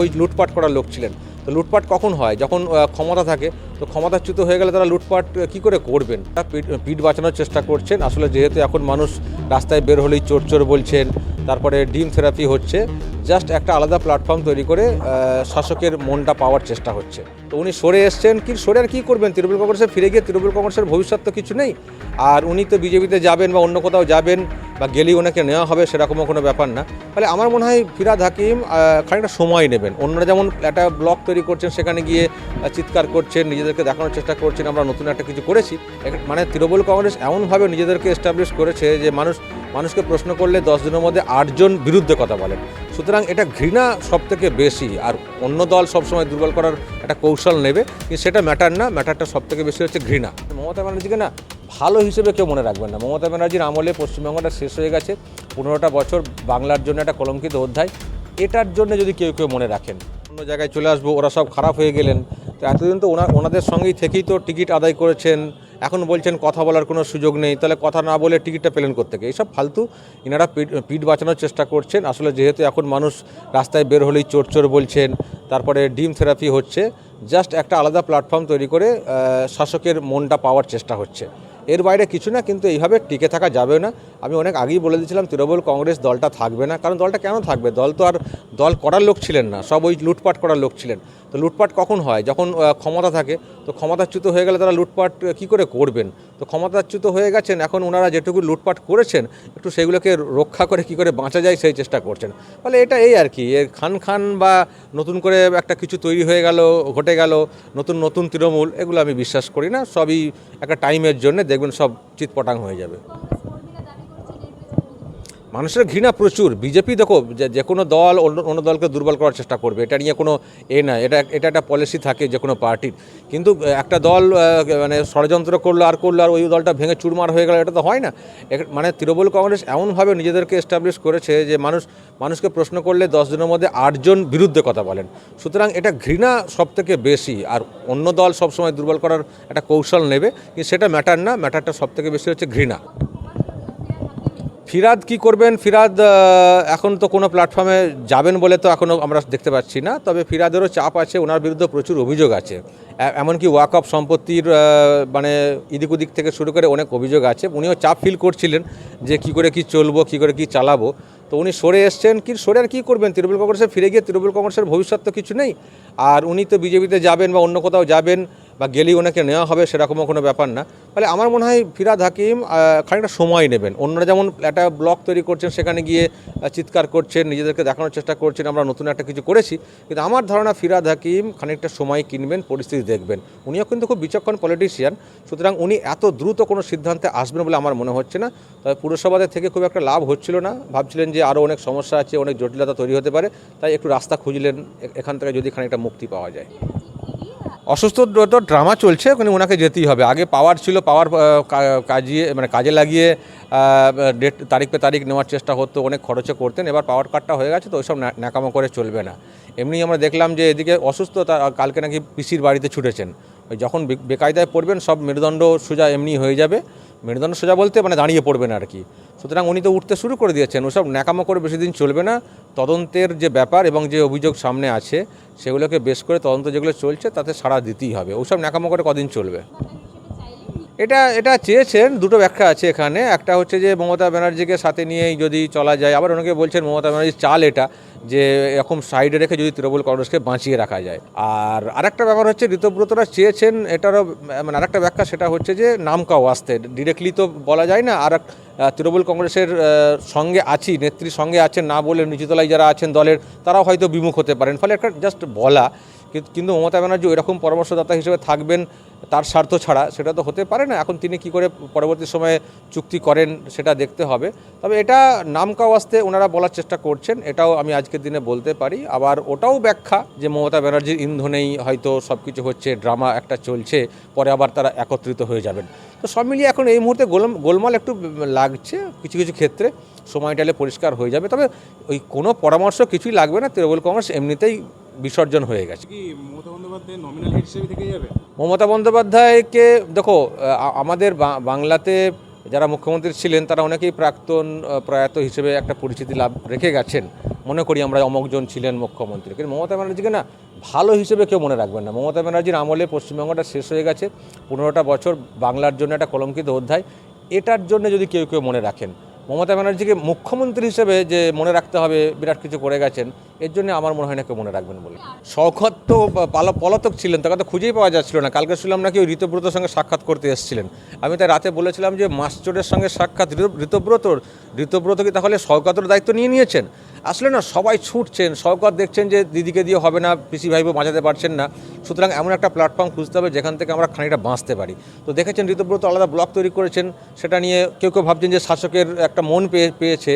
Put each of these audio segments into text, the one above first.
ওই লুটপাট করার লোক ছিলেন। তো লুটপাট কখন হয়? যখন ক্ষমতা থাকে। তো ক্ষমতাচ্যুত হয়ে গেলে তারা লুটপাট কী করে করবেন? পিঠ বাঁচানোর চেষ্টা করছেন। আসলে যেহেতু এখন মানুষ রাস্তায় বের হলেই চোর চোর বলছেন, তারপরে ডিম থেরাপি হচ্ছে, জাস্ট একটা আলাদা প্ল্যাটফর্ম তৈরি করে শাসকের মনটা পাওয়ার চেষ্টা হচ্ছে। তো উনি সরে এসছেন, সরে আর কী করবেন? তৃণমূল কংগ্রেসে ফিরে গিয়ে তৃণমূল কংগ্রেসের ভবিষ্যৎ তো কিছু নেই। আর উনি তো বিজেপিতে যাবেন বা অন্য কোথাও যাবেন বা গেলেই ওনাকে নেওয়া হবে সেরকমও কোনো ব্যাপার না। ফলে আমার মনে হয় ফিরহাদ হাকিম খানিকটা সময় নেবেন। অন্যরা যেমন একটা ব্লক তৈরি করছেন, সেখানে গিয়ে চিৎকার করছেন, নিজেদেরকে দেখানোর চেষ্টা করছেন আমরা নতুন একটা কিছু করেছি। মানে তৃণমূল কংগ্রেস এমনভাবে নিজেদেরকে এস্টাবলিশ করেছে যে মানুষকে প্রশ্ন করলে 10 জনের মধ্যে 8 জন বিরুদ্ধে কথা বলেন। সুতরাং এটা ঘৃণা সবথেকে বেশি। আর অন্য দল সবসময় দুর্বল করার একটা কৌশল নেবে, কিন্তু সেটা ম্যাটার না। ম্যাটারটা সবথেকে বেশি হচ্ছে ঘৃণা। মমতা ব্যানার্জিকে না ভালো হিসেবে কেউ মনে রাখবেন না। মমতা ব্যানার্জির আমলে পশ্চিমবঙ্গটা শেষ হয়ে গেছে। 15টা বছর বাংলার জন্য একটা কলঙ্কিত অধ্যায়। এটার জন্য যদি কেউ মনে রাখেন, অন্য জায়গায় চলে আসবো, ওরা সব খারাপ হয়ে গেলেন। তো এতদিন তো ওনাদের সঙ্গেই থেকেই তো টিকিট আদায় করেছেন। এখন বলছেন কথা বলার কোনো সুযোগ নেই, তাহলে কথা না বলে টিকিটটা পেলেন কোত্থেকে? এইসব ফালতু। এনারা পিঠ বাঁচানোর চেষ্টা করছেন। আসলে যেহেতু এখন মানুষ রাস্তায় বের হলেই চোর চোর বলছেন, তারপরে ডিম থেরাপি হচ্ছে, জাস্ট একটা আলাদা প্ল্যাটফর্ম তৈরি করে শাসকের মনটা পাওয়ার চেষ্টা হচ্ছে। এর বাইরে কিছু না। কিন্তু এইভাবে টিকে থাকা যাবে না। আমি অনেক আগেই বলে দিয়েছিলাম তৃণমূল কংগ্রেস দলটা থাকবে না। কারণ দলটা কেন থাকবে? দল তো আর দল করার লোক ছিলেন না, সব ওই লুটপাট করার লোক ছিলেন। তো লুটপাট কখন হয়? যখন ক্ষমতা থাকে। তো ক্ষমতাচ্যুত হয়ে গেলে তারা লুটপাট কী করে করবেন? তো ক্ষমতাচ্যুত হয়ে গেছেন, এখন ওনারা যেটুকু লুটপাট করেছেন একটু সেগুলোকে রক্ষা করে কী করে বাঁচা যায় সেই চেষ্টা করছেন। ফলে এটা এই আর কি, এর খান বা নতুন করে একটা কিছু তৈরি হয়ে গেল, ঘটে গেল, নতুন তৃণমূল, এগুলো আমি বিশ্বাস করি না। সবই একটা টাইমের জন্য দেখবেন সব চিৎপটাং হয়ে যাবে। মানুষের ঘৃণা প্রচুর। বিজেপি দেখো যে কোনো দল অন্য দলকে দুর্বল করার চেষ্টা করবে, এটা নিয়ে কোনো না। এটা একটা পলিসি থাকে যে কোনো পার্টির। কিন্তু একটা দল মানে ষড়যন্ত্র করলো আর ওই দলটা ভেঙে চুরমার হয়ে গেল, এটা তো হয় না। মানে তৃণমূল কংগ্রেস এমনভাবে নিজেদেরকে এস্টাবলিশ করেছে যে মানুষকে প্রশ্ন করলে 10 জনের মধ্যে 8 জন বিরুদ্ধে কথা বলেন। সুতরাং এটা ঘৃণা সবথেকে বেশি। আর অন্য দল সবসময় দুর্বল করার একটা কৌশল নেবে, কিন্তু সেটা ম্যাটার না। ম্যাটারটা সবথেকে বেশি হচ্ছে ঘৃণা। ফিরহাদ কী করবেন? ফিরহাদ এখন তো কোনো প্ল্যাটফর্মে যাবেন বলে তো এখনও আমরা দেখতে পাচ্ছি না। তবে ফিরহাদেরও চাপ আছে, ওনার বিরুদ্ধে প্রচুর অভিযোগ আছে। এমনকি ওয়াকফ সম্পত্তির মানে এদিক ওদিক থেকে শুরু করে অনেক অভিযোগ আছে। উনিও চাপ ফিল করছিলেন যে কী করে কী চলবো, কী করে কী চালাবো। তো উনি সরে এসছেন, সরে আর কী করবেন? তৃণমূল কংগ্রেসে ফিরে গিয়ে তৃণমূল কংগ্রেসের ভবিষ্যৎ তো কিছু নেই। আর উনি তো বিজেপিতে যাবেন বা অন্য কোথাও যাবেন বা গেলেই ওনাকে নেওয়া হবে সেরকমও কোনো ব্যাপার না। ফলে আমার মনে হয় ফিরহাদ হাকিম খানিকটা সময় নেবেন। অন্যরা যেমন একটা ব্লক তৈরি করছেন, সেখানে গিয়ে চিৎকার করছেন, নিজেদেরকে দেখানোর চেষ্টা করছেন আমরা নতুন একটা কিছু করেছি। কিন্তু আমার ধারণা ফিরহাদ হাকিম খানিকটা সময় কিনবেন, পরিস্থিতি দেখবেন। উনিও কিন্তু খুব বিচক্ষণ পলিটিশিয়ান। সুতরাং উনি এত দ্রুত কোনো সিদ্ধান্তে আসবেন বলে আমার মনে হচ্ছে না। তবে পুরসভাতে থেকে খুব একটা লাভ হচ্ছিল না। ভাবছিলেন যে আরও অনেক সমস্যা আছে, অনেক জটিলতা তৈরি হতে পারে, তাই একটু রাস্তা খুঁজলেন এখান থেকে যদি খানিকটা মুক্তি পাওয়া যায়। অসুস্থ তো ড্রামা চলছে, কিন্তু ওনাকে যেতেই হবে। আগে পাওয়ার ছিল, পাওয়ার কাজে লাগিয়ে তারিখ পে তারিখ নেওয়ার চেষ্টা হতো, অনেক খরচও করতেন। এবার পাওয়ার কাটটা হয়ে গেছে, তো ওইসব ন্যাকামো করে চলবে না। এমনি আমরা দেখলাম যে এদিকে অসুস্থ, কালকে নাকি পিসির বাড়িতে ছুটেছেন। ওই যখন বেকায়দায় পড়বেন সব মেরুদণ্ড সোজা এমনি হয়ে যাবে। মেরুদণ্ড সোজা বলতে মানে দাঁড়িয়ে পড়বেন আর কি। সুতরাং উনি তো উঠতে শুরু করে দিয়েছেন। ওসব ন্যাকামো করে বেশি দিন চলবে না। তদন্তের যে ব্যাপার এবং যে অভিযোগ সামনে আছে সেগুলোকে বেশ করে তদন্ত যেগুলো চলছে তাতে সাড়া দিতেই হবে। ওসব ন্যাকামো করে কদিন চলবে? এটা চেয়েছেন, দুটো ব্যাখ্যা আছে এখানে। একটা হচ্ছে যে মমতা ব্যানার্জিকে সাথে নিয়েই যদি চলা যায়। আবার অনেকে বলছেন মমতা ব্যানার্জির চাল এটা যে এরকম সাইডে রেখে যদি তৃণমূল কংগ্রেসকে বাঁচিয়ে রাখা যায়। আর আরেকটা ব্যাপার হচ্ছে ঋতব্রতরা চেয়েছেন, এটারও মানে আরেকটা ব্যাখ্যা, সেটা হচ্ছে যে নাম কাও আসতে ডিরেক্টলি তো বলা যায় না। আর তৃণমূল কংগ্রেসের সঙ্গে আছি, নেত্রীর সঙ্গে আছেন না বলে নিচুতলায় যারা আছেন দলের, তারাও হয়তো বিমুখ হতে পারেন। ফলে একটা জাস্ট বলা। কিন্তু মমতা ব্যানার্জি এরকম পরামর্শদাতা হিসেবে থাকবেন তার স্বার্থ ছাড়া, সেটা তো হতে পারে না। এখন তিনি কি করে পরবর্তী সময়ে চুক্তি করেন সেটা দেখতে হবে। তবে এটা নামকাও আসতে ওনারা বলার চেষ্টা করছেন, এটাও আমি আজকের দিনে বলতে পারি। আবার ওটাও ব্যাখ্যা যে মমতা ব্যানার্জির ইন্ধনেই হয়তো সব কিছু হচ্ছে, ড্রামা একটা চলছে, পরে আবার তারা একত্রিত হয়ে যাবেন। তো সব মিলিয়ে এখন এই মুহূর্তে গোলমাল একটু লাগছে। কিছু কিছু ক্ষেত্রে সময়টা এলে পরিষ্কার হয়ে যাবে। তবে ওই কোনো পরামর্শ কিছুই লাগবে না। তৃণমূল কংগ্রেস এমনিতেই বিসর্জন হয়ে গেছে। মমতা বন্দ্যোপাধ্যায়কে দেখো, আমাদের বাংলাতে যারা মুখ্যমন্ত্রী ছিলেন তারা অনেকেই প্রাক্তন প্রয়াত হিসেবে একটা পরিচিতি লাভ রেখে গেছেন। মনে করি আমরা অমুকজন ছিলেন মুখ্যমন্ত্রী, কিন্তু মমতা ব্যানার্জিকে না ভালো হিসেবে কেউ মনে রাখবেন না। মমতা ব্যানার্জির আমলে পশ্চিমবঙ্গটা শেষ হয়ে গেছে, 15টা বছর বাংলার জন্য একটা কলঙ্কিত অধ্যায়। এটার জন্য যদি কেউ কেউ মনে রাখেন, মমতা ব্যানার্জিকে মুখ্যমন্ত্রী হিসেবে যে মনে রাখতে হবে বিরাট কিছু করে গেছেন, এর জন্য আমার মনে হয় না কেউ মনে রাখবেন বলে। শওকত তো পলাতক ছিলেন, তাকে তো খুঁজেই পাওয়া যাচ্ছিল না। কালকে শুনলাম নাকি ওই ঋতব্রতর সঙ্গে সাক্ষাৎ করতে এসেছিলেন। আমি তাই রাতে বলেছিলাম যে মাস্টারের সঙ্গে সাক্ষাৎ ঋতব্রত কি তাহলে শওকতের দায়িত্ব নিয়ে নিয়েছেন? আসলে না, সবাই ছুটছেন, শওকত দেখছেন যে দিদিকে দিয়ে হবে না, পিসি ভাইবো বাঁচাতে পারছেন না, সুতরাং এমন একটা প্ল্যাটফর্ম খুঁজতে হবে যেখান থেকে আমরা খানিকটা বাঁচতে পারি। তো দেখেছেন ঋতব্রত আলাদা ব্লগ তৈরি করেছেন, সেটা নিয়ে কেউ কেউ ভাবছেন যে শাসকের একটা মন পেয়েছে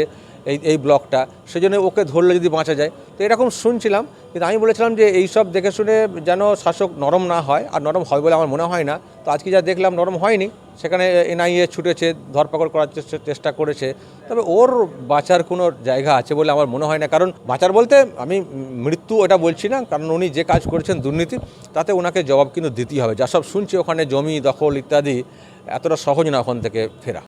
এই ব্লগটা, সেজন্য ওকে ধরলে যদি বাঁচা যায়। তো এরকম শুনছিলাম, কিন্তু আমি বলেছিলাম যে এই সব দেখে শুনে যেন শাসক নরম না হয়, আর নরম হয় বলে আমার মনে হয় না। তো আজকে যা দেখলাম নরম হয়নি, সেখানে এনআইএ ছুটেছে, ধরপাকড় করার চেষ্টা করেছে, তবে ওর বাঁচার কোনো জায়গা আছে বলে আমার মনে হয় না। কারণ বাঁচার বলতে আমি মৃত্যু এটা বলছি না, কারণ উনি যে কাজ করেছেন দুর্নীতি, তাতে ওনাকে জবাব কিন্তু দিতেই হবে। যা সব শুনছি ওখানে জমি দখল ইত্যাদি, এতটা সহজ না ওখান থেকে ফেরা।